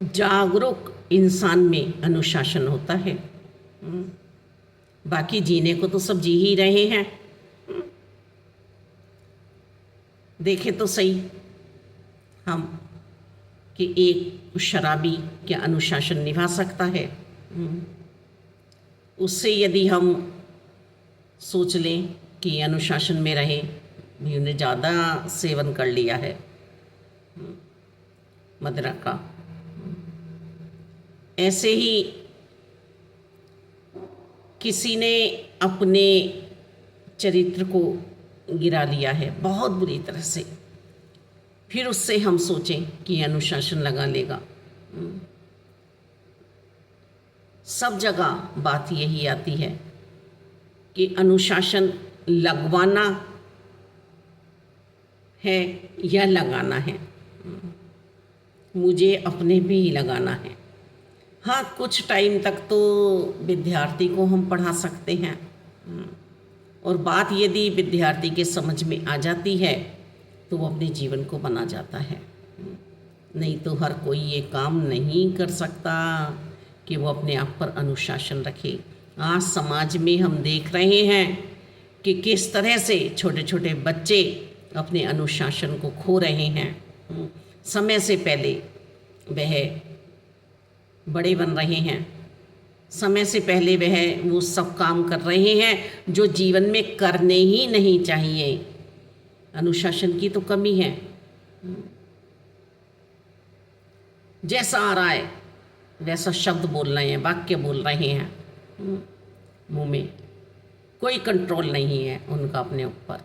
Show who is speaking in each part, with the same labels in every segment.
Speaker 1: जागरूक इंसान में अनुशासन होता है। बाकी जीने को तो सब जी ही रहे हैं। देखें तो सही हम कि एक शराबी क्या अनुशासन निभा सकता है। उससे यदि हम सोच लें कि अनुशासन में रहे, भी उन्हें ज़्यादा सेवन कर लिया है मदिरा का। ऐसे ही किसी ने अपने चरित्र को गिरा लिया है बहुत बुरी तरह से, फिर उससे हम सोचें कि अनुशासन लगा लेगा। सब जगह बात यही आती है कि अनुशासन लगवाना है या लगाना है। मुझे अपने भी ही लगाना है। हाँ, कुछ टाइम तक तो विद्यार्थी को हम पढ़ा सकते हैं, और बात यदि विद्यार्थी के समझ में आ जाती है तो वो अपने जीवन को बना जाता है। नहीं तो हर कोई ये काम नहीं कर सकता कि वो अपने आप पर अनुशासन रखे। आज समाज में हम देख रहे हैं कि किस तरह से छोटे छोटे बच्चे अपने अनुशासन को खो रहे हैं। समय से पहले वह बड़े बन रहे हैं, समय से पहले वह वो सब काम कर रहे हैं जो जीवन में करने ही नहीं चाहिए। अनुशासन की तो कमी है। जैसा आ रहा है वैसा शब्द बोल रहे हैं, वाक्य बोल रहे हैं, मुंह में कोई कंट्रोल नहीं है उनका अपने ऊपर,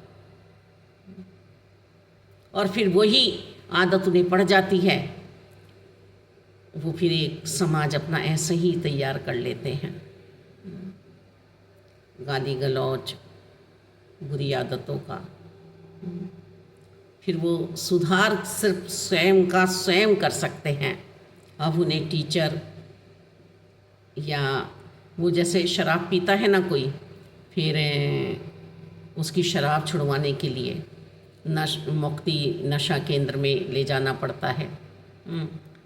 Speaker 1: और फिर वही आदत उन्हें पड़ जाती है। वो फिर एक समाज अपना ऐसे ही तैयार कर लेते हैं। गाली गलौज, बुरी आदतों का। फिर वो सुधार सिर्फ स्वयं का स्वयं कर सकते हैं। अब उन्हें टीचर या वो जैसे शराब पीता है ना कोई, फिर उसकी शराब छुड़वाने के लिए मुक्ति नशा केंद्र में ले जाना पड़ता है।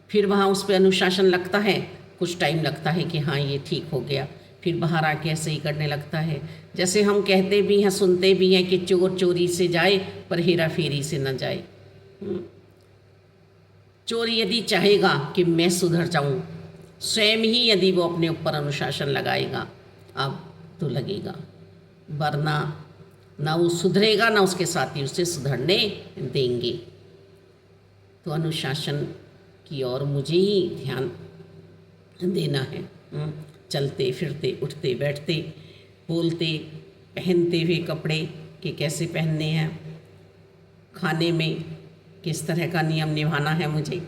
Speaker 1: फिर वहाँ उस पर अनुशासन लगता है, कुछ टाइम लगता है कि हाँ ये ठीक हो गया, फिर बाहर आके ऐसे ही करने लगता है। जैसे हम कहते भी हैं, सुनते भी हैं कि चोर चोरी से जाए पर हेरा फेरी से न जाए। चोर यदि चाहेगा कि मैं सुधर जाऊं, स्वयं ही यदि वो अपने ऊपर अनुशासन लगाएगा अब तो लगेगा, वरना ना वो सुधरेगा ना उसके साथी उसे सुधरने देंगे। तो अनुशासन की ओर मुझे ही ध्यान देना है। चलते फिरते, उठते बैठते, बोलते, पहनते हुए कपड़े कि कैसे पहनने हैं, खाने में किस तरह का नियम निभाना है मुझे।